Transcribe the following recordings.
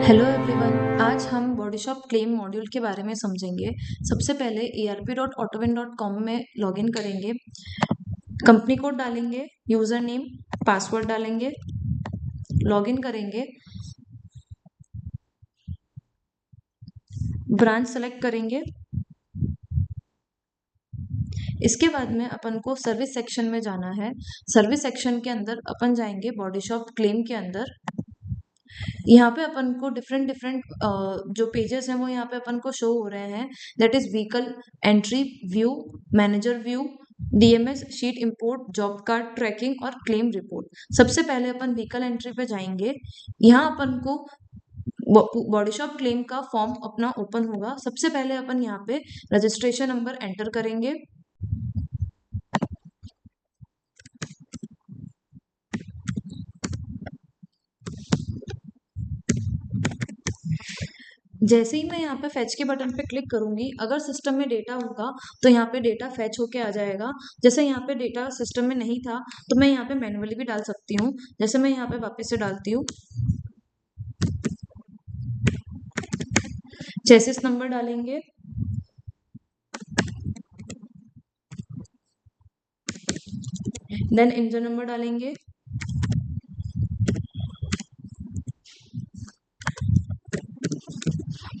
Hello everyone, आज हम body shop claim module के बारे में समझेंगे। सबसे पहले erp.autowin.com में लॉगिन करेंगे, कंपनी कोड डालेंगे, यूजर नेम, पासवर्ड डालेंगे, लॉगिन करेंगे, ब्रांच सेलेक्ट करेंगे। इसके बाद में अपन को सर्विस सेक्शन में जाना है। सर्विस सेक्शन के अंदर अपन जाएंगे बॉडीशॉप क्लेम के अंदर। यहाँ पे अपन को डिफरेंट डिफरेंट जो पेजेस हैं वो यहाँ पे अपन को शो हो रहे हैं। That is vehicle entry view, manager view, DMS sheet, import, job card tracking और क्लेम रिपोर्ट। सबसे पहले अपन व्हीकल एंट्री पे जाएंगे। यहाँ अपन को बॉडीशॉप क्लेम का फॉर्म अपना ओपन होगा। सबसे पहले अपन यहाँ पे रजिस्ट्रेशन नंबर एंटर करेंगे। जैसे ही मैं यहाँ पे फैच के बटन पे क्लिक करूंगी, अगर सिस्टम में डेटा होगा तो यहाँ पे डेटा फैच होके आ जाएगा। जैसे यहाँ पे डेटा सिस्टम में नहीं था तो मैं यहाँ पे मैन्युअली भी डाल सकती हूँ। जैसे मैं यहाँ पे वापस से डालती हूँ, चेसिस नंबर डालेंगे, देन इंजन नंबर डालेंगे,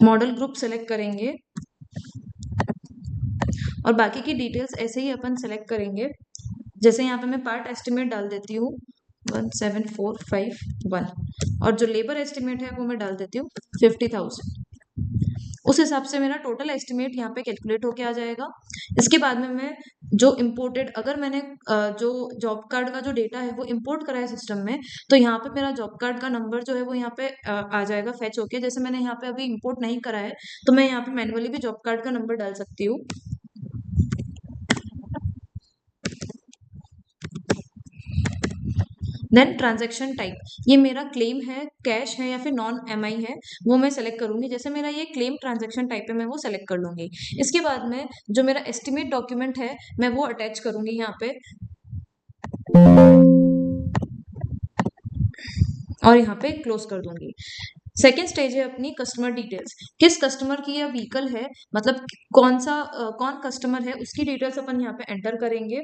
मॉडल ग्रुप सेलेक्ट करेंगे और बाकी की डिटेल्स ऐसे ही अपन सेलेक्ट करेंगे। जैसे यहाँ पे मैं पार्ट एस्टिमेट डाल देती हूँ 17451 और जो लेबर एस्टिमेट है वो मैं डाल देती हूँ 50,000। उस हिसाब से मेरा टोटल एस्टिमेट यहाँ पे कैलकुलेट होके आ जाएगा। इसके बाद में मैं जो इम्पोर्टेड, अगर मैंने जो जॉब कार्ड का जो डेटा है वो इम्पोर्ट करा है सिस्टम में, तो यहाँ पे मेरा जॉब कार्ड का नंबर जो है वो यहाँ पे आ जाएगा फैच होके। जैसे मैंने यहाँ पे अभी इम्पोर्ट नहीं करा है तो मैं यहाँ पे मैन्युअली भी जॉब कार्ड का नंबर डाल सकती हूँ। देन ट्रांजैक्शन टाइप, ये मेरा क्लेम है, कैश है या फिर नॉन एमआई है, वो मैं सेलेक्ट करूंगी। जैसे मेरा ये क्लेम ट्रांजैक्शन टाइप है, मैं वो सेलेक्ट कर लूंगी। इसके बाद में जो मेरा एस्टिमेट डॉक्यूमेंट है मैं वो अटैच करूंगी यहाँ पे और यहाँ पे क्लोज कर दूंगी। सेकेंड स्टेज है अपनी कस्टमर डिटेल्स। किस कस्टमर की यह व्हीकल है, मतलब कौन कस्टमर है उसकी डिटेल्स अपन यहाँ पे एंटर करेंगे।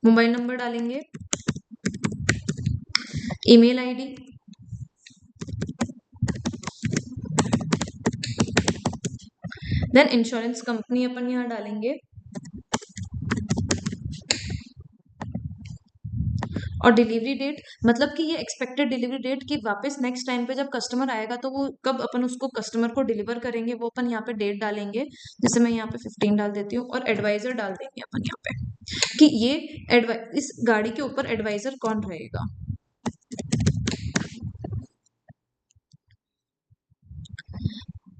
मोबाइल नंबर डालेंगे, email ID, then insurance company अपन यहाँ डालेंगे और डिलीवरी डेट, मतलब कि ये एक्सपेक्टेड डिलीवरी डेट की वापस नेक्स्ट टाइम पे जब कस्टमर आएगा तो वो कब अपन उसको कस्टमर को डिलीवर करेंगे वो अपन यहाँ पे डेट डालेंगे। जैसे मैं यहाँ पे 15 डाल देती हूँ और एडवाइजर डाल देंगे अपन यहाँ पे कि ये इस गाड़ी के ऊपर एडवाइजर कौन रहेगा।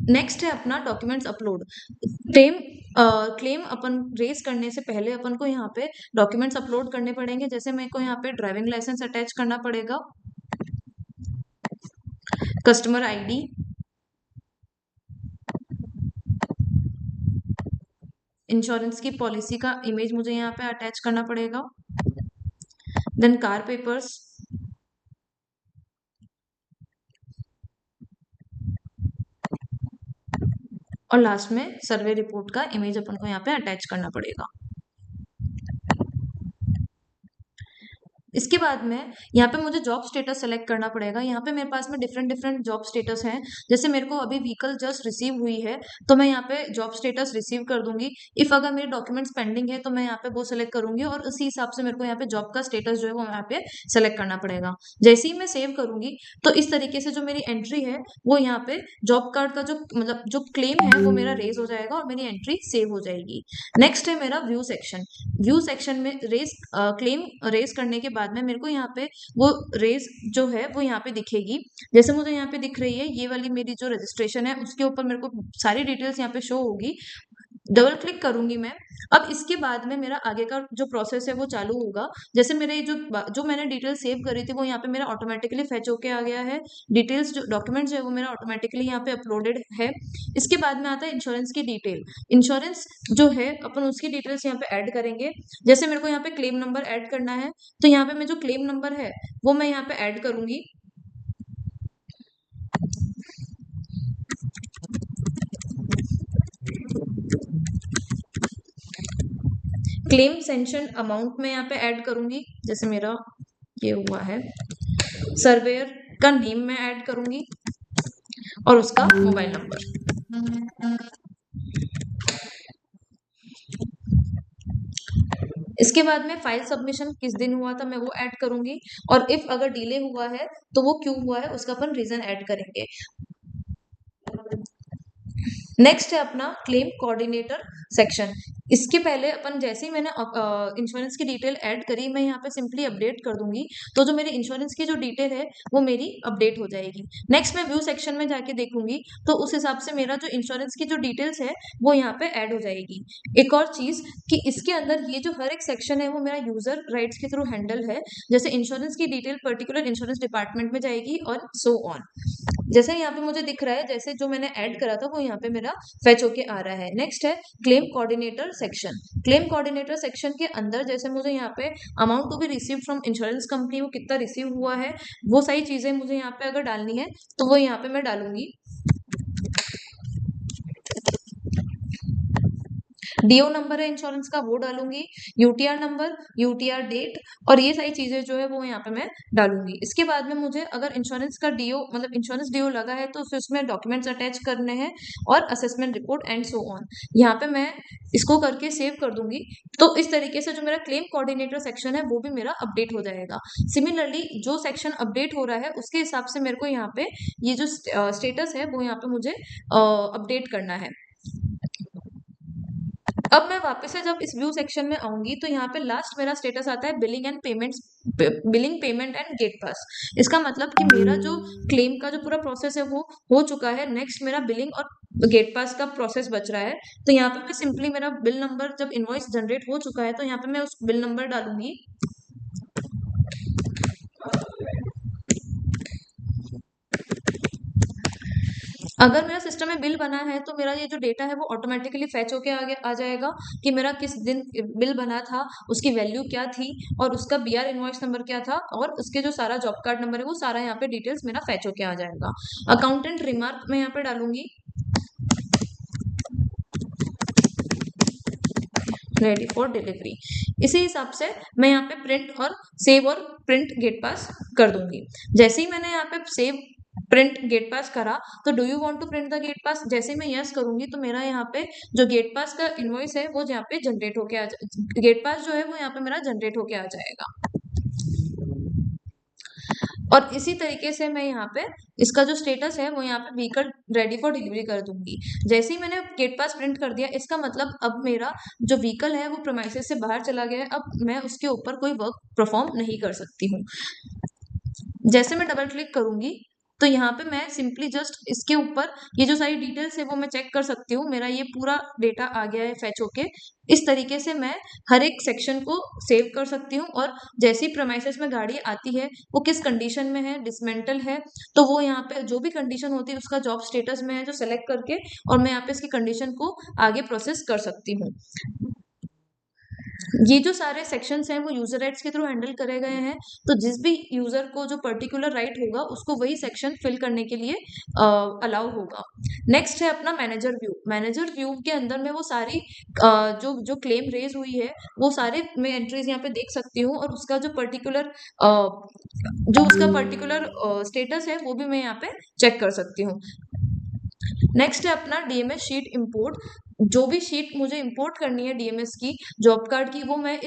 नेक्स्ट है अपना डॉक्यूमेंट्स अपलोड। क्लेम क्लेम अपन रेज करने से पहले अपन को यहाँ पे डॉक्यूमेंट्स अपलोड करने पड़ेंगे। जैसे मेरे को यहाँ पे ड्राइविंग लाइसेंस अटैच करना पड़ेगा, कस्टमर आईडी, इंश्योरेंस की पॉलिसी का इमेज मुझे यहाँ पे अटैच करना पड़ेगा, देन कार पेपर्स, और लास्ट में सर्वे रिपोर्ट का इमेज अपन को यहाँ पे अटैच करना पड़ेगा। इसके बाद में यहाँ पे मुझे जॉब स्टेटस सेलेक्ट करना पड़ेगा। यहाँ पे मेरे पास में डिफरेंट डिफरेंट जॉब स्टेटस हैं। जैसे मेरे को अभी व्हीकल जस्ट रिसीव हुई है तो मैं यहाँ पे जॉब स्टेटस रिसीव कर दूंगी। इफ अगर मेरे डॉक्यूमेंट्स पेंडिंग है तो मैं यहाँ पे वो सेलेक्ट करूंगी और उसी हिसाब से मेरे को यहाँ पे जॉब का स्टेटस जो है वो यहाँ पे सेलेक्ट करना पड़ेगा। जैसे ही मैं सेव करूंगी तो इस तरीके से जो मेरी एंट्री है वो यहाँ पे जॉब कार्ड का जो मतलब जो क्लेम है वो मेरा रेज हो जाएगा और मेरी एंट्री सेव हो जाएगी। नेक्स्ट है मेरा व्यू सेक्शन। व्यू सेक्शन में क्लेम रेज करने के बाद में मेरे को यहाँ पे वो रेज जो है वो यहाँ पे दिखेगी। जैसे मुझे यहाँ पे दिख रही है ये वाली मेरी जो रजिस्ट्रेशन है उसके ऊपर मेरे को सारी डिटेल्स यहाँ पे शो होगी। डबल क्लिक करूंगी मैं। अब इसके बाद में मेरा आगे का जो प्रोसेस है वो चालू होगा। जैसे मेरे ये जो मैंने डिटेल सेव करी थी वो यहाँ पे मेरा ऑटोमेटिकली फेच होके आ गया है। डिटेल्स जो डॉक्यूमेंट्स है वो मेरा ऑटोमेटिकली यहाँ पे अपलोडेड है। इसके बाद में आता है इंश्योरेंस की डिटेल। इंश्योरेंस जो है अपन उसकी डिटेल्स यहाँ पे ऐड करेंगे। जैसे मेरे को यहाँ पे क्लेम नंबर ऐड करना है, तो यहाँ पे मैं जो क्लेम नंबर है वो मैं यहाँ पे ऐड करूंगी। क्लेम सेंशन अमाउंट में यहाँ पे ऐड करूंगी। जैसे मेरा ये हुआ है, सर्वेयर का नेम मैं ऐड करूंगी और उसका मोबाइल नंबर। इसके बाद में फाइल सबमिशन किस दिन हुआ था मैं वो ऐड करूंगी, और इफ अगर डिले हुआ है तो वो क्यों हुआ है उसका अपन रीजन ऐड करेंगे। नेक्स्ट है अपना क्लेम कोऑर्डिनेटर सेक्शन। इसके पहले अपन जैसे ही मैंने इंश्योरेंस की डिटेल ऐड करी, मैं यहाँ पे सिंपली अपडेट कर दूंगी, तो जो मेरी इंश्योरेंस की जो डिटेल है वो मेरी अपडेट हो जाएगी। नेक्स्ट मैं व्यू सेक्शन में जाके देखूंगी, तो उस हिसाब से मेरा जो इंश्योरेंस की जो डिटेल्स है वो यहाँ पे ऐड हो जाएगी। एक और चीज कि इसके अंदर ये जो हर एक सेक्शन है वो मेरा यूजर राइट्स के थ्रू हैंडल है। जैसे इंश्योरेंस की डिटेल पर्टिकुलर इंश्योरेंस डिपार्टमेंट में जाएगी और सो ऑन। जैसे यहाँ पे मुझे दिख रहा है, जैसे जो मैंने ऐड करा था वो यहाँ पे मेरा फेच होके आ रहा है। नेक्स्ट है claim coordinator section. Claim coordinator section के अंदर जैसे मुझे यहाँ पे amount to be receive from insurance company वो कितना रिसीव हुआ है, वो सारी चीजें मुझे यहाँ पे अगर डालनी है तो वो यहाँ पे मैं डालूंगी। डीओ नंबर है इंश्योरेंस का वो डालूंगी, यूटीआर नंबर, यूटीआर डेट, और ये सारी चीजें जो है वो यहाँ पे मैं डालूंगी। इसके बाद में मुझे अगर इंश्योरेंस का डीओ मतलब इंश्योरेंस डीओ लगा है तो फिर उसमें डॉक्यूमेंट्स अटैच करने हैं और assessment report and so on. यहाँ पे मैं इसको करके सेव कर दूंगी। तो इस तरीके से जो मेरा क्लेम कोऑर्डिनेटर सेक्शन है वो भी मेरा अपडेट हो जाएगा। सिमिलरली जो सेक्शन अपडेट हो रहा है उसके हिसाब से मेरे को यहाँ पे ये जो स्टेटस है वो यहाँ पे मुझे अपडेट करना है। अब मैं वापस से जब इस व्यू सेक्शन में आऊंगी तो यहाँ पे लास्ट मेरा स्टेटस आता है billing and payments, billing payment and gate pass. इसका मतलब कि मेरा जो क्लेम का जो पूरा प्रोसेस है वो हो चुका है। नेक्स्ट मेरा बिलिंग और गेट पास का प्रोसेस बच रहा है। तो यहाँ पे मैं सिंपली मेरा बिल नंबर जब इनवॉइस जनरेट हो चुका है तो यहाँ पे मैं उस बिल नंबर डालूंगी। अगर मेरा सिस्टम में बिल बना है तो मेरा ये जो डेटा है वो ऑटोमेटिकली फैच होके आ जाएगा कि मेरा किस दिन बिल बना था, उसकी वैल्यू क्या थी और उसका बीआर इनवॉइस नंबर क्या था, और उसके जो सारा जॉब कार्ड नंबर है वो सारा यहाँ पे डिटेल्स मेरा फैच होके आ जाएगा। अकाउंटेंट रिमार्क मैं यहाँ पे डालूंगी, रेडी फॉर डिलीवरी। इसी हिसाब से मैं यहाँ पे प्रिंट और सेव और प्रिंट गेट पास कर दूंगी। जैसे ही मैंने यहाँ पे सेव प्रिंट गेट पास करा तो do you want to print the gate pass, जैसे मैं यस करूंगी तो मेरा यहाँ पे जो गेट पास का इनवॉइस है वो यहाँ पे जनरेट होके गेट पास जो है वो यहाँ पे मेरा जनरेट होके आ जाएगा। और इसी तरीके से मैं यहाँ पे इसका जो स्टेटस है वो यहाँ पे व्हीकल रेडी फॉर डिलीवरी कर दूंगी। जैसे ही मैंने गेट पास प्रिंट कर दिया इसका मतलब अब मेरा जो व्हीकल है वो प्रेमाइसेस से बाहर चला गया है, अब मैं उसके ऊपर कोई वर्क परफॉर्म नहीं कर सकती हूँ। जैसे मैं डबल क्लिक करूंगी तो यहाँ पे मैं सिंपली जस्ट इसके ऊपर ये जो सारी डिटेल्स है वो मैं चेक कर सकती हूँ। मेरा ये पूरा डेटा आ गया है फैच होके। इस तरीके से मैं हर एक सेक्शन को सेव कर सकती हूँ, और जैसी प्रेमाइसेस में गाड़ी आती है वो किस कंडीशन में है, डिसमेंटल है, तो वो यहाँ पे जो भी कंडीशन होती है उसका जॉब स्टेटस में है जो सेलेक्ट करके और मैं यहाँ पे इसकी कंडीशन को आगे प्रोसेस कर सकती हूँ। ये जो सारे सेक्शंस हैं वो यूजर राइट्स के थ्रू हैंडल करे गए हैं। तो जिस भी यूजर को जो पर्टिकुलर राइट होगा उसको वही सेक्शन फिल करने के लिए अलाउ होगा। नेक्स्ट है अपना मैनेजर व्यू। मैनेजर व्यू के अंदर में वो सारी जो जो क्लेम रेज हुई है वो सारे मैं एंट्रीज यहाँ पे देख सकती हूँ, और उसका जो उसका पर्टिकुलर स्टेटस है वो भी मैं यहाँ पे चेक कर सकती हूँ। नेक्स्ट है अपना डीएमएस शीट इंपोर्ट। जो भी शीट मुझे इंपोर्ट करनी है डीएमएस की, जॉब कार्ड की, वो मैं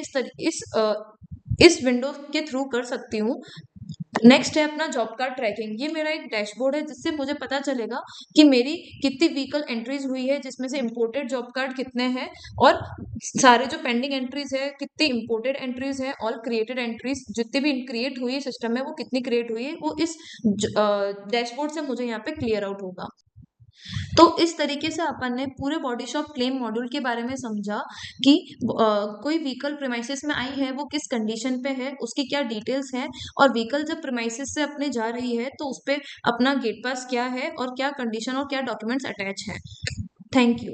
इस विंडो के थ्रू कर सकती हूँ। नेक्स्ट है अपना जॉब कार्ड ट्रैकिंग। ये मेरा एक डैशबोर्ड है जिससे मुझे पता चलेगा कि मेरी कितनी व्हीकल एंट्रीज हुई है, जिसमें से इंपोर्टेड जॉब कार्ड कितने हैं, और सारे जो पेंडिंग एंट्रीज है कितनी इंपोर्टेड एंट्रीज है, ऑल क्रिएटेड एंट्रीज जितनी भी क्रिएट हुई है सिस्टम में वो कितनी क्रिएट हुई है, वो इस डैशबोर्ड से मुझे यहाँ पे क्लियर आउट होगा। तो इस तरीके से अपन ने पूरे बॉडी शॉप क्लेम मॉड्यूल के बारे में समझा कि कोई व्हीकल प्रीमाइसेस में आई है वो किस कंडीशन पे है, उसकी क्या डिटेल्स हैं, और व्हीकल जब प्रीमाइसेस से अपने जा रही है तो उस पे अपना गेट पास क्या है और क्या कंडीशन और क्या डॉक्यूमेंट्स अटैच है। Thank you.